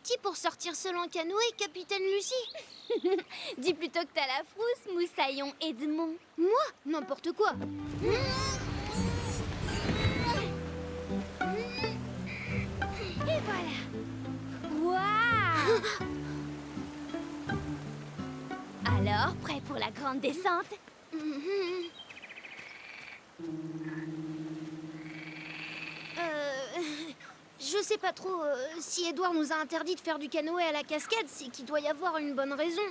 petit pour sortir seul en canoë, capitaine Lucie. Dis plutôt que t'as la frousse, Moussaillon Edmond. Moi? N'importe quoi. Et voilà. Waouh! Alors, prêt pour la grande descente? Je sais pas trop. Si Edouard nous a interdit de faire du canoë à la cascade, c'est qu'il doit y avoir une bonne raison.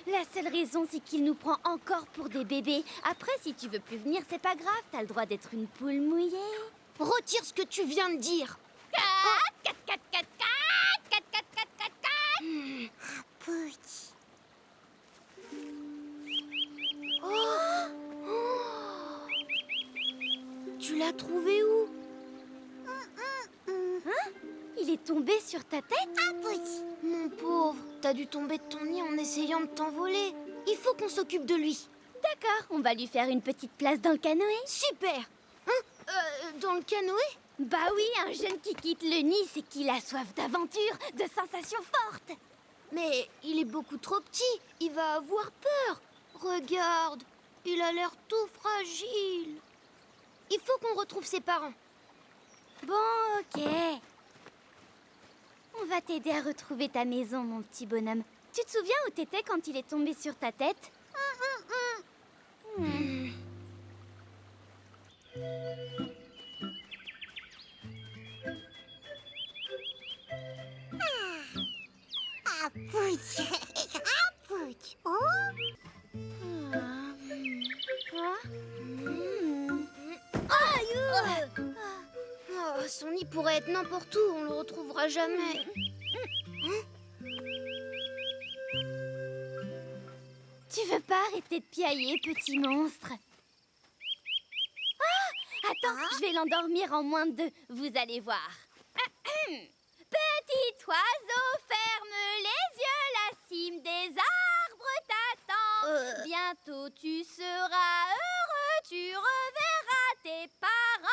La seule raison, c'est qu'il nous prend encore pour des bébés. Après, si tu veux plus venir, c'est pas grave, t'as le droit d'être une poule mouillée. Retire ce que tu viens de dire. 4, 4, 4, 4, 4, 4, 4, 4, 4, 4. Oh. Tu l'as trouvé où? Il est tombé sur ta tête? Mon pauvre, t'as dû tomber de ton nid en essayant de t'envoler. Il faut qu'on s'occupe de lui. D'accord, on va lui faire une petite place dans le canoë. Super. Dans le canoë? Bah oui, un jeune qui quitte le nid, c'est qu'il a soif d'aventure, de sensations fortes. Mais il est beaucoup trop petit. Il va avoir peur. Regarde, il a l'air tout fragile. Il faut qu'on retrouve ses parents. Bon, ok. On va t'aider à retrouver ta maison, mon petit bonhomme. Tu te souviens où t'étais quand il est tombé sur ta tête? Oh, son nid pourrait être n'importe où, on le retrouvera jamais. Tu veux pas arrêter de piailler, petit monstre? Ah! Attends, je vais l'endormir en moins de 2. Vous allez voir. Petit oiseau, ferme les yeux, la cime des arbres t'attend. Bientôt tu seras heureux, tu reverras tes parents.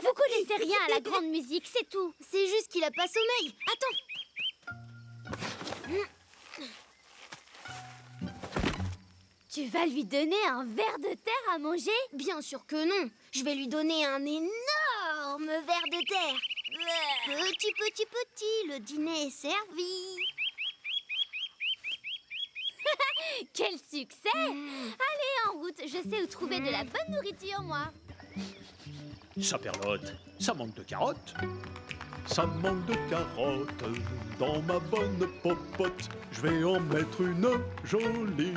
Vous connaissez rien à la grande musique, c'est tout. C'est juste qu'il a pas sommeil. Attends. Tu vas lui donner un ver de terre à manger? Bien sûr que non. Je vais lui donner un énorme ver de terre. Petit, petit, petit, le dîner est servi. Quel succès! Allez, en route, je sais où trouver de la bonne nourriture, moi. Saperlotte, ça manque de carottes. Ça manque de carottes dans ma bonne popote. Je vais en mettre une jolie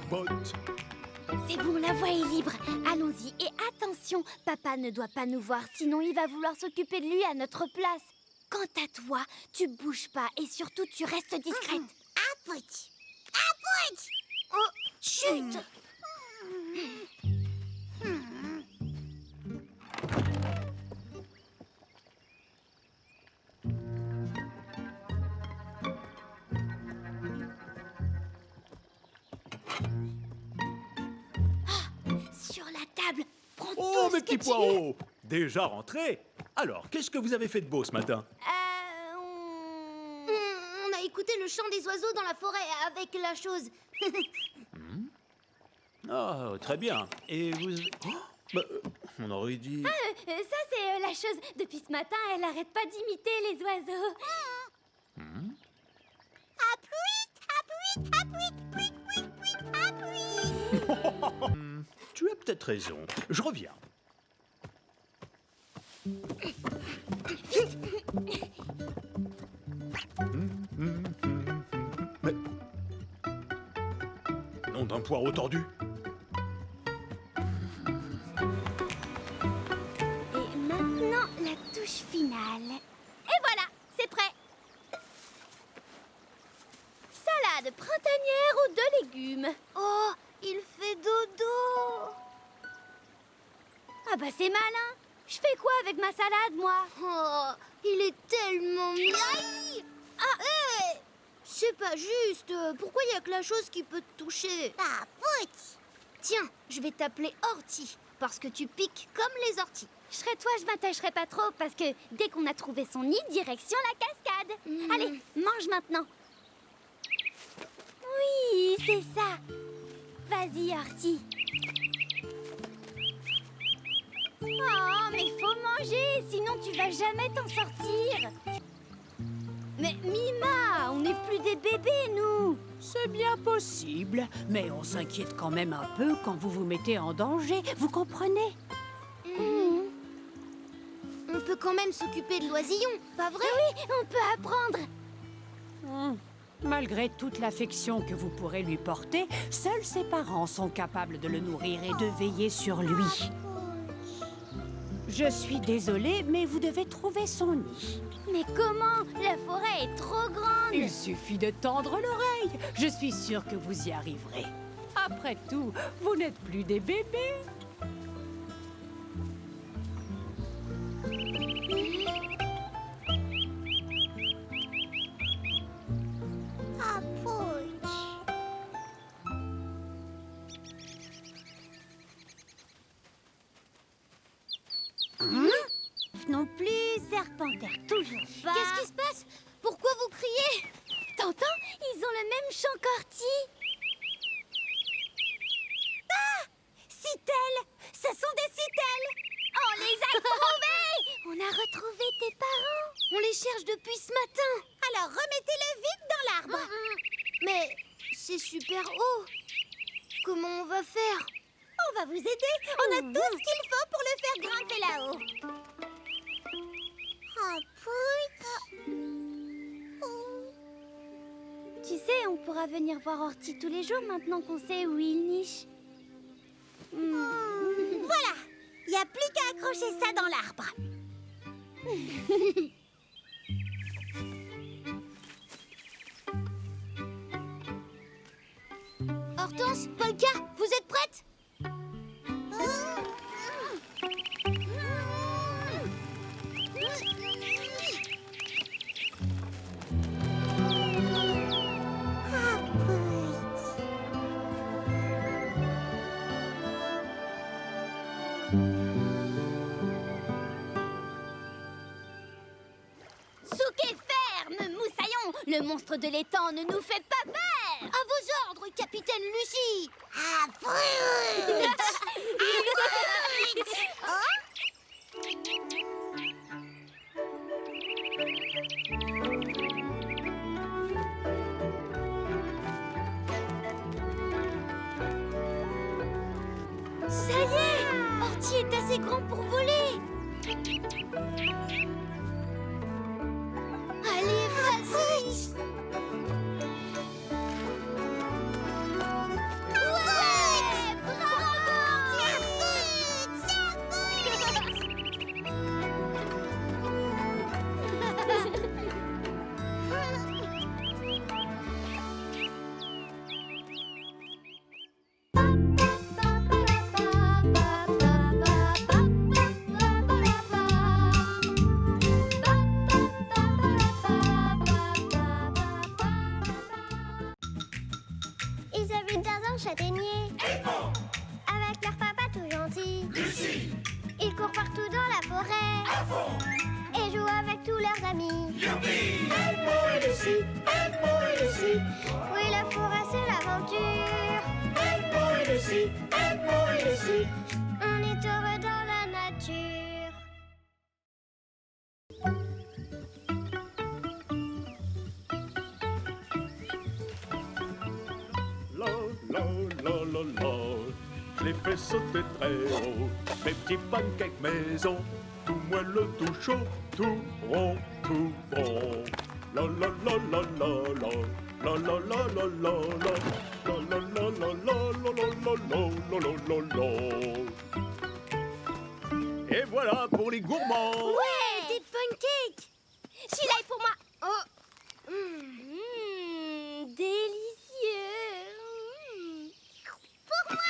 botte. C'est bon, la voie est libre. Allons-y, et attention, papa ne doit pas nous voir, sinon il va vouloir s'occuper de lui à notre place. Quant à toi, tu bouges pas et surtout tu restes discrète. Oh, chut. Sur la table, prends Oh, tout mes ce petits que poireaux! Déjà rentrés? Alors, qu'est-ce que vous avez fait de beau ce matin? On a écouté le chant des oiseaux dans la forêt avec la chose. Oh, très bien. Et vous... Oh, bah, on aurait dit... Ça, c'est la chose. Depuis ce matin, elle arrête pas d'imiter les oiseaux. Tu as peut-être raison. Je reviens. Mais... Nom d'un poireau tordu. Et maintenant, la touche finale. Et voilà, c'est prêt. Salade printanière ou de légumes? Oh, il fait dodo. Ah bah c'est malin. Je fais quoi avec ma salade, moi? Oh, il est tellement mignon. Ah, hé, c'est pas juste. Pourquoi il y a que la chose qui peut te toucher? Tiens, je vais t'appeler Ortie, parce que tu piques comme les orties. Je serais toi, je m'attacherais pas trop, parce que dès qu'on a trouvé son nid, direction la cascade. Allez, mange maintenant. Oui, c'est ça. Vas-y, Ortie. Oh, mais faut manger, sinon tu vas jamais t'en sortir. Mais Mima, on n'est plus des bébés, nous. C'est bien possible, mais on s'inquiète quand même un peu quand vous vous mettez en danger, vous comprenez? On peut quand même s'occuper de l'oisillon, pas vrai? Oui, on peut apprendre. Malgré toute l'affection que vous pourrez lui porter, seuls ses parents sont capables de le nourrir et de veiller sur lui. Je suis désolée, mais vous devez trouver son nid. Mais comment? La forêt est trop grande. Il suffit de tendre l'oreille. Je suis sûre que vous y arriverez. Après tout, vous n'êtes plus des bébés. Non plus, Serpentaire, toujours pas. Qu'est-ce qui se passe? Pourquoi vous criez? T'entends? Ils ont le même chant qu'Ortie. Ah! Citelles! Ce sont des citelles! On les a trouvés! On a retrouvé tes parents. On les cherche depuis ce matin. Alors remettez-le vite dans l'arbre. Mais c'est super haut. Comment on va faire? On va vous aider. On a tout ce qu'il faut pour le faire grimper là-haut. Tu sais, on pourra venir voir Ortie tous les jours maintenant qu'on sait où il niche. Voilà, il n'y a plus qu'à accrocher ça dans l'arbre. Hortense, Polka, vous êtes prêtes? Souquet ferme, moussaillon. Le monstre de l'étang ne nous fait pas peur. À vos ordres, capitaine Lucie. Ça y est, Ortie est assez grand pour voler. Allez, vas-y. Ouais, Ils habitent dans un châtaignier. Avec leur papa tout gentil. Lucie. Ils courent partout dans la forêt. Et jouent avec tous leurs amis. Youpi! Edmond et Lucie, Edmond et Lucie. Oui, la forêt c'est l'aventure. Edmond et Lucie, Edmond et Lucie. On est heureux dans la nature. La la la la la, je les fais sauter très haut. Mes petits pancakes maison, tout moelleux, tout chaud, tout rond, tout bon. La la la la la la, la la la la la la, la la la la la la la la la. Et voilà pour les gourmands. Ouais, des pancakes. Celui-là est pour moi. Oh. Délicieux. Pour moi,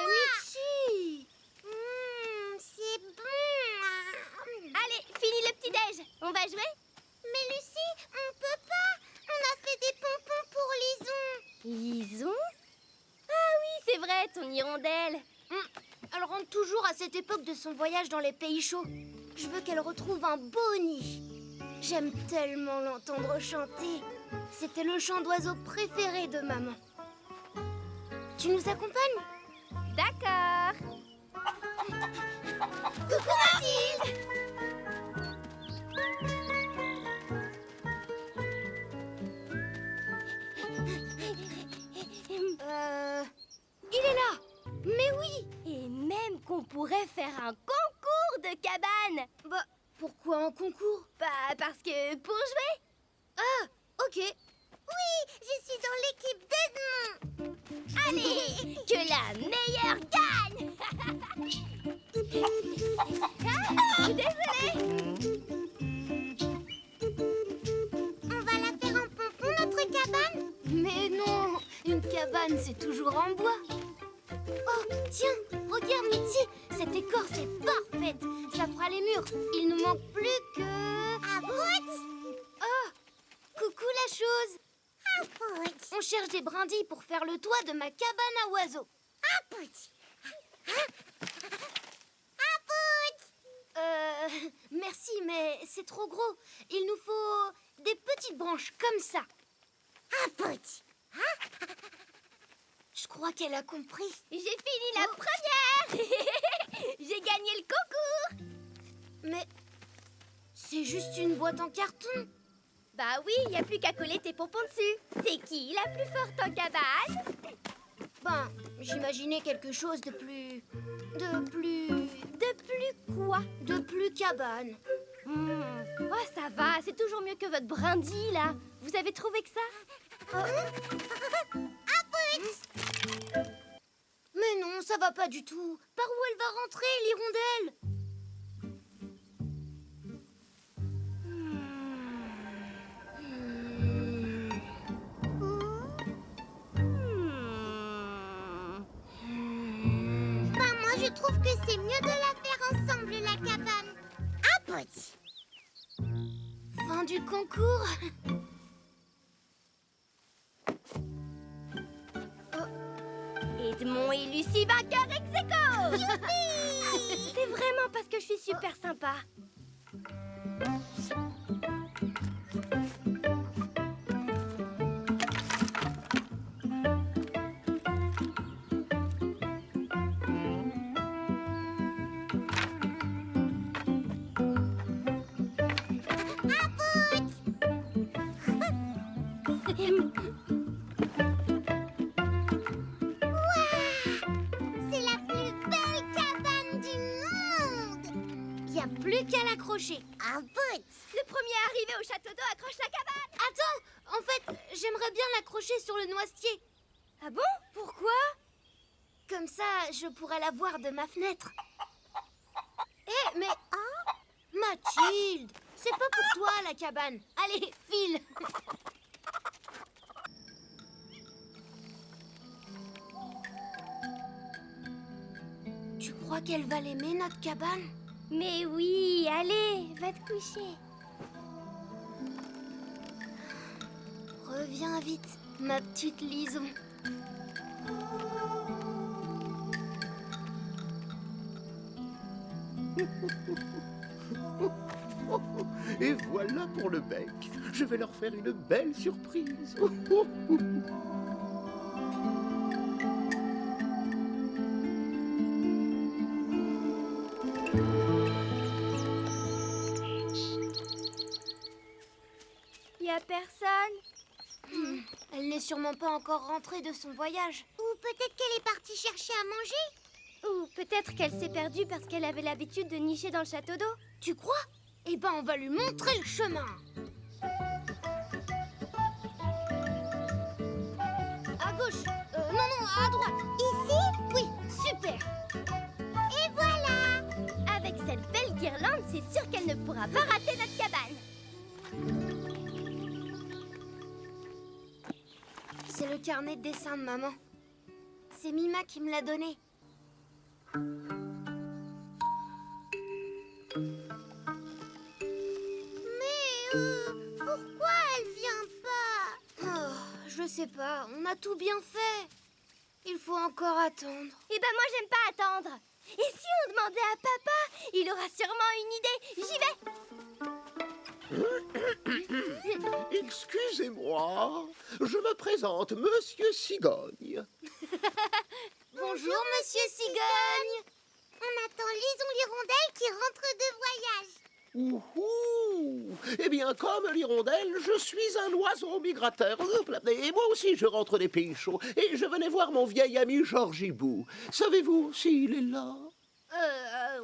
Lucie. C'est bon. Allez, fini le petit-déj. On va jouer? Mais Lucie, on peut pas. On a fait des pompons pour Lison. Lison? Ah oui, c'est vrai, ton hirondelle. Hirondelle. Elle rentre toujours à cette époque de son voyage dans les pays chauds. Je veux qu'elle retrouve un beau nid. J'aime tellement l'entendre chanter. C'était le chant d'oiseau préféré de maman. Tu nous accompagnes? D'accord. Coucou Mathilde! Il est là! Mais oui! Et même qu'on pourrait faire un concours de cabane. Bah, pourquoi un concours? Bah, parce que pour jouer. Ah, ok. Oui, je suis dans l'équipe d'Edmond. Allez, que la meilleure gagne. Ah, désolée. On va la faire en pompon, notre cabane. Mais non, une cabane, c'est toujours en bois. Oh, tiens, regarde Mitzi, cette écorce est parfaite. Ça fera les murs. Il ne manque plus que... À bout. Oh, coucou la chose. À bout. On cherche des brindilles pour faire le toit de ma cabane à oiseaux. À bout. À bout. Merci, mais c'est trop gros. Il nous faut des petites branches comme ça. À bout. Je crois qu'elle a compris. J'ai fini la première. J'ai gagné le concours. Mais c'est juste une boîte en carton. Bah oui, il n'y a plus qu'à coller tes pompons dessus. C'est qui la plus forte en cabane? Ben, j'imaginais quelque chose de plus Quoi? de plus cabane. Oh, ça va, c'est toujours mieux que votre brindille, là. Vous avez trouvé que ça? Mais non, ça va pas du tout. Par où elle va rentrer, l'hirondelle? Ben, moi, je trouve que c'est mieux de la faire ensemble, la cabane. À bout. Fin du concours. Edmond et Lucie vainqueurs ex aequo. C'est vraiment parce que je suis super sympa. C'est la plus belle cabane du monde. Y a plus qu'à l'accrocher. À bout. Le premier arrivé au château d'eau accroche la cabane. Attends, en fait, j'aimerais bien l'accrocher sur le noisetier. Ah bon? Pourquoi? Comme ça, je pourrais la voir de ma fenêtre. Eh, mais... Mathilde, c'est pas pour toi, la cabane. Allez, file. Tu crois qu'elle va l'aimer, notre cabane? Mais oui, allez, va te coucher. Reviens vite, ma petite Lison. Et voilà pour le bec. Je vais leur faire une belle surprise. Y a personne? Elle n'est sûrement pas encore rentrée de son voyage. Ou peut-être qu'elle est partie chercher à manger. Ou peut-être qu'elle s'est perdue parce qu'elle avait l'habitude de nicher dans le château d'eau. Tu crois? Eh ben, on va lui montrer le chemin. À gauche. Non, à droite. Ici? Oui, super. Et voilà. Avec cette belle guirlande, c'est sûr qu'elle ne pourra pas rater notre cabane. C'est le carnet de dessin de maman. C'est Mima qui me l'a donné. Mais pourquoi elle vient pas? Oh, je sais pas, on a tout bien fait. Il faut encore attendre. Eh ben moi j'aime pas attendre. Et si on demandait à papa? Il aura sûrement une idée. J'y vais. Excusez-moi, je me présente, Monsieur Cigogne. Bonjour, Monsieur Cigogne. On attend Lison l'hirondelle qui rentre de voyage. Ouhou! Eh bien, comme l'hirondelle, je suis un oiseau migrateur. Hop là. Et moi aussi, je rentre des pays chauds. Et je venais voir mon vieil ami Georges Hibou. Savez-vous s'il est là?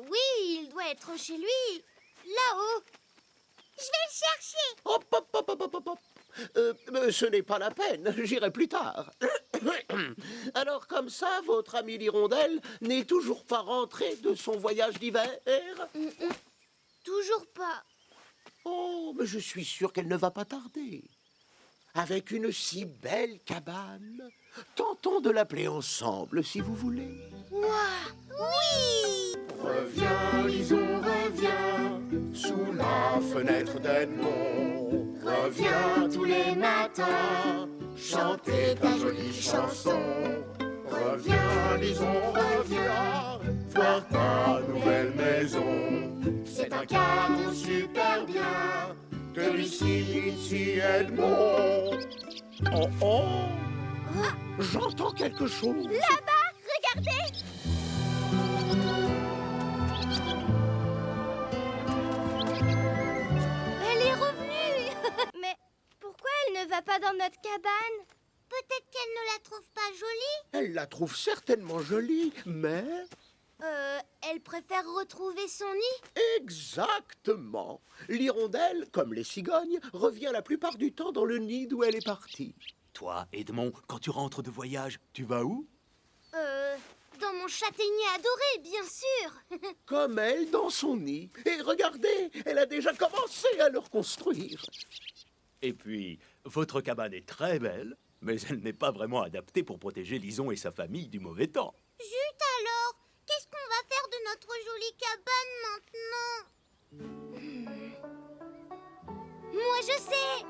Oui, il doit être chez lui. Là-haut. Je vais le chercher. Hop, hop, hop, hop, hop, hop. Ce n'est pas la peine, j'irai plus tard. Alors, comme ça, votre ami l'hirondelle n'est toujours pas rentré de son voyage d'hiver? Toujours pas. Oh, mais je suis sûr qu'elle ne va pas tarder. Avec une si belle cabane. Tentons de l'appeler ensemble, si vous voulez. Oui. Reviens, Lison, reviens, sous la fenêtre d'Edmond. Reviens tous les matins, chanter ta jolie chanson. Reviens, Lison, reviens, voir ta nouvelle maison. C'est un cadeau super bien que Lucie, Mitzi, Edmond. Oh, oh, j'entends quelque chose. Là-bas, regardez. Elle est revenue. Mais pourquoi elle ne va pas dans notre cabane? Peut-être qu'elle ne la trouve pas jolie. Elle la trouve certainement jolie, mais... Elle préfère retrouver son nid. Exactement. L'hirondelle, comme les cigognes, revient la plupart du temps dans le nid d'où elle est partie. Toi, Edmond, quand tu rentres de voyage, tu vas où? Dans mon châtaignier adoré, bien sûr. Comme elle dans son nid. Et regardez, elle a déjà commencé à le reconstruire. Et puis, votre cabane est très belle, mais elle n'est pas vraiment adaptée pour protéger Lison et sa famille du mauvais temps. Zut alors, qu'est-ce qu'on va faire de notre jolie cabane maintenant? Moi, je sais.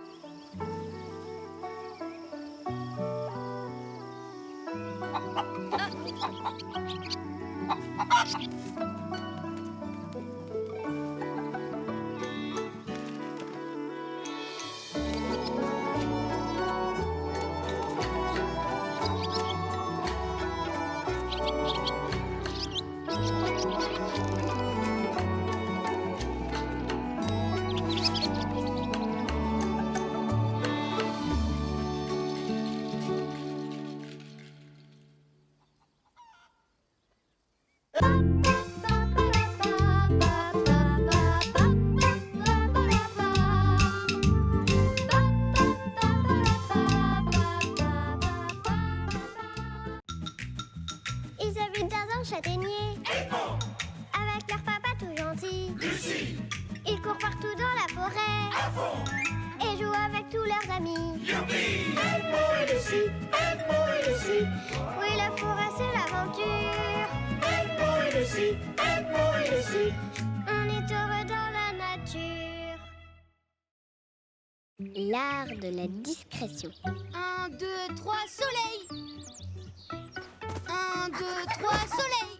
Ils habitent dans un châtaignier. Avec leur papa tout gentil. Lucie. Ils courent partout dans la forêt. Et jouent avec tous leurs amis. Edmond et Lucie, Edmond et Lucie, Oui, la forêt c'est l'aventure. Edmond et Lucie, Edmond et Lucie. On est heureux dans la nature. L'art de la discrétion. 1, 2, 3, soleil. 1, 2, 3, soleil.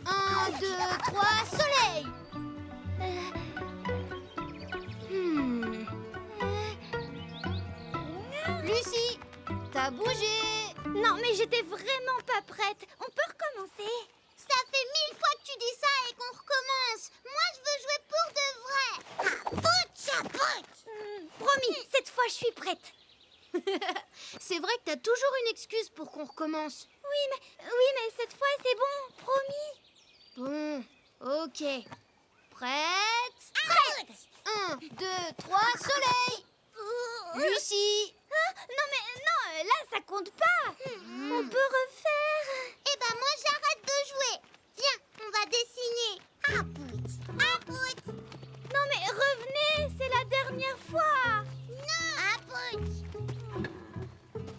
1, 2, 3, soleil. Lucie, t'as bougé. Non, mais j'étais vraiment pas prête. On peut recommencer? Ça fait 1000 fois que tu dis ça et qu'on recommence. Moi, je veux jouer pour de vrai. Promis, cette fois je suis prête. C'est vrai que t'as toujours une excuse pour qu'on recommence. Oui, mais cette fois c'est bon, promis. Bon, ok. Prête? 1, 2, 3, soleil. Lucie. Non, là ça compte pas. On peut refaire. Eh ben, moi, j'arrête de jouer. Viens, on va dessiner. Non, mais revenez, c'est la dernière fois.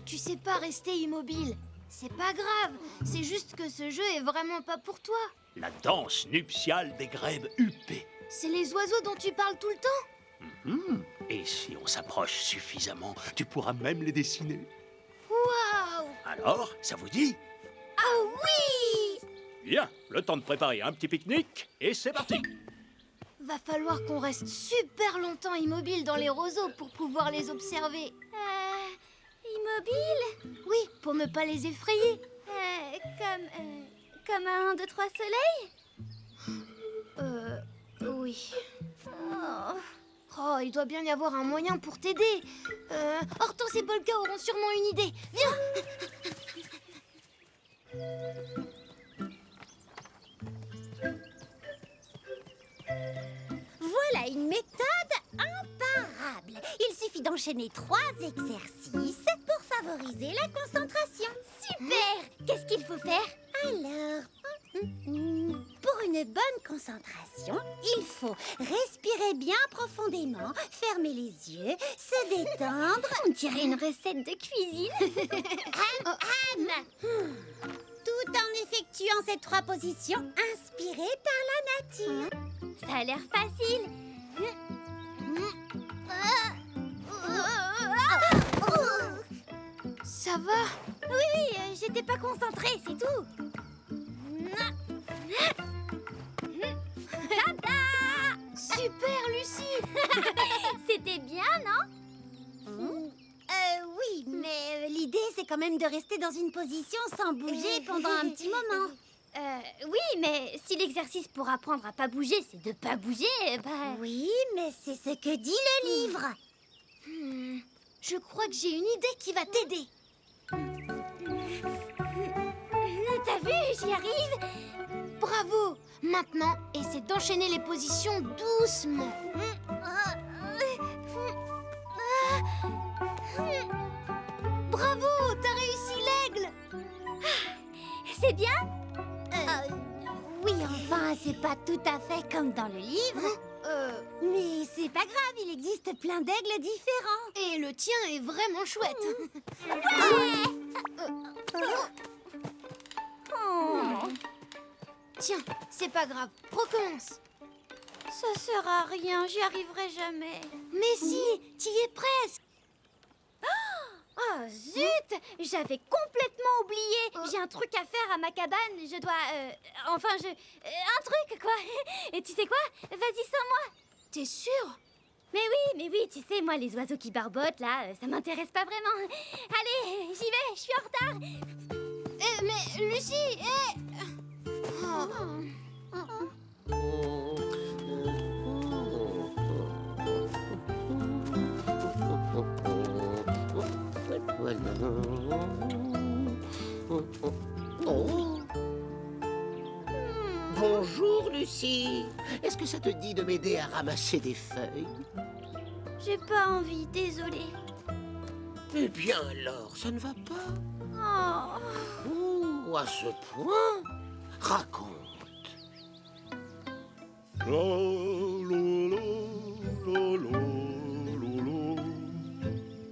Tu sais pas rester immobile. C'est pas grave. C'est juste que ce jeu est vraiment pas pour toi. La danse nuptiale des grèbes huppées. C'est les oiseaux dont tu parles tout le temps. Et si on s'approche suffisamment, tu pourras même les dessiner. Waouh! Alors, ça vous dit? Ah oui! Bien, le temps de préparer un petit pique-nique, et c'est parti. Va falloir qu'on reste super longtemps immobile dans les roseaux pour pouvoir les observer. Immobile? Oui, pour ne pas les effrayer. Comme un 1, 2, 3 soleil? Oui. Oh. Oh, il doit bien y avoir un moyen pour t'aider. Hortense et Polka auront sûrement une idée. Viens! Voilà une méthode imparable. Il suffit d'enchaîner 3 exercices pour favoriser la concentration. Super! Qu'est-ce qu'il faut faire? Alors, pour une bonne concentration, il faut respirer bien profondément, fermer les yeux, se détendre. On dirait une recette de cuisine. Anne, tout en effectuant ces 3 positions inspirées par la nature. Ça a l'air facile. Ça va? Oui, j'étais pas concentrée, c'est tout. Tada! Super, Lucie! C'était bien, non? Oui, mais l'idée, c'est quand même de rester dans une position sans bouger pendant un petit moment. Oui, mais si l'exercice pour apprendre à pas bouger, c'est de pas bouger, bah... Oui, mais c'est ce que dit le livre. Je crois que j'ai une idée qui va t'aider. T'as vu, j'y arrive. Bravo! Maintenant, essaie d'enchaîner les positions doucement. Bravo! T'as réussi l'aigle! C'est bien? Oui, enfin, c'est pas tout à fait comme dans le livre. Mais c'est pas grave, il existe plein d'aigles différents. Et le tien est vraiment chouette. Tiens, c'est pas grave. Recommence. Ça sert à rien, j'y arriverai jamais. Mais si, t'y es presque. Oh zut! J'avais complètement oublié. J'ai un truc à faire à ma cabane. Je dois... un truc, quoi. Et tu sais quoi? Vas-y sans moi. T'es sûre? Mais oui, tu sais, moi, les oiseaux qui barbotent, là, ça m'intéresse pas vraiment. Allez, j'y vais, je suis en retard. Mais Lucie, Oh. Bonjour, Lucie. Est-ce que ça te dit de m'aider à ramasser des feuilles? J'ai pas envie, désolée. Eh bien alors, ça ne va pas? Oh. Oh, à ce point? Raconte. La, la, la, la, la, la,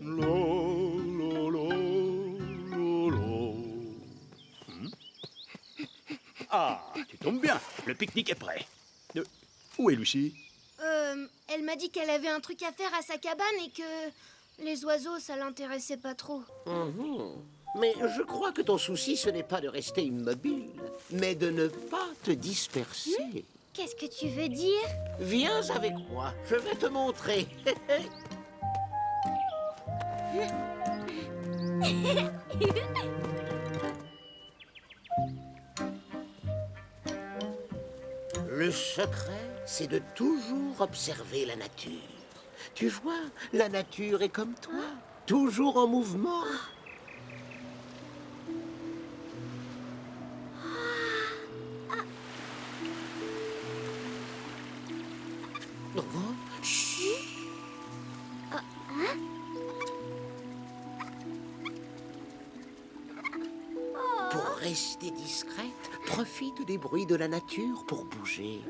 la, la, la, la. Ah, tu tombes bien. Le pique-nique est prêt. Où est Lucie? elle m'a dit qu'elle avait un truc à faire à sa cabane et que les oiseaux, ça l'intéressait pas trop. Mais je crois que ton souci, ce n'est pas de rester immobile, mais de ne pas te disperser. Qu'est-ce que tu veux dire? Viens avec moi, je vais te montrer. Le secret, c'est de toujours observer la nature. Tu vois, la nature est comme toi, toujours en mouvement. Oh, chut. Pour rester discrète, profite des bruits de la nature pour bouger.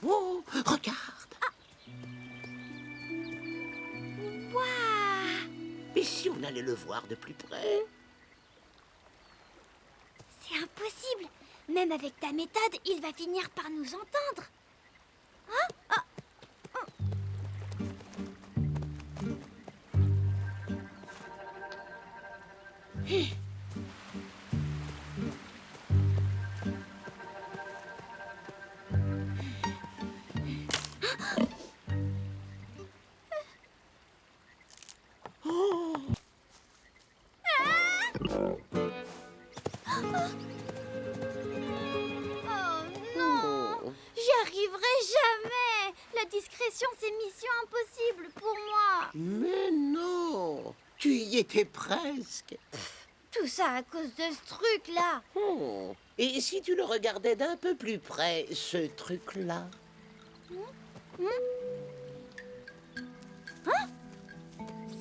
Oh, regarde. Waouh! Et si on allait le voir de plus près? C'est impossible. Même avec ta méthode, il va finir par nous entendre. la discrétion, c'est mission impossible pour moi. Mais non, tu y étais presque. Tout ça à cause de ce truc-là. Oh. Et si tu le regardais d'un peu plus près, ce truc-là?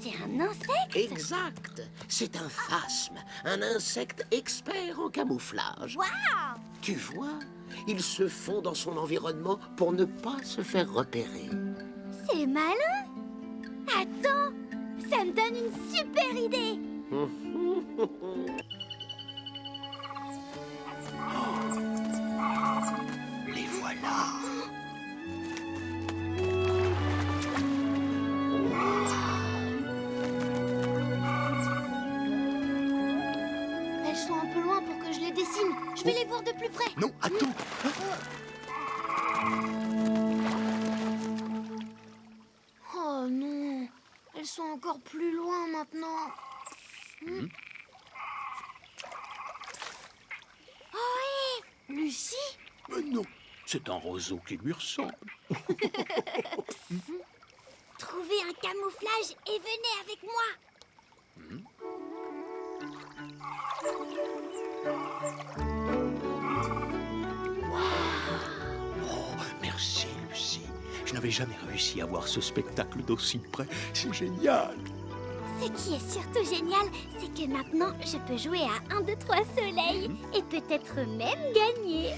C'est un insecte? Exact. C'est un phasme, un insecte expert en camouflage. Waouh! Tu vois, il se fond dans son environnement pour ne pas se faire repérer. C'est malin. Attends, ça me donne une super idée. Les voilà. Elles sont un peu loin pour que je les dessine. Je vais les voir de plus près. Non, attends. Oh non, elles sont encore plus loin maintenant. Lucie? Mais non, c'est un roseau qui lui ressemble. Trouvez un camouflage et venez avec moi. Oh, merci, Lucie. Je n'avais jamais réussi à voir ce spectacle d'aussi près. C'est génial. Ce qui est surtout génial, c'est que maintenant, je peux jouer à 1, 2, 3 soleils et peut-être même gagner.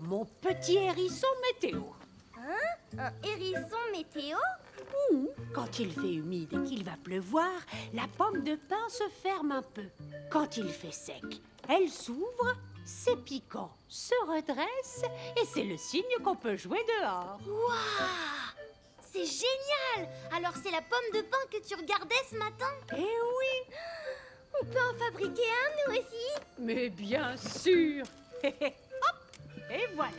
Mon petit hérisson météo. Un hérisson météo? Quand il fait humide et qu'il va pleuvoir, la pomme de pin se ferme un peu. Quand il fait sec, elle s'ouvre, c'est piquant, se redresse et c'est le signe qu'on peut jouer dehors. Waouh! C'est génial! Alors c'est la pomme de pin que tu regardais ce matin? Eh oui! On peut en fabriquer un, nous aussi? Mais bien sûr! Hop! Et voilà!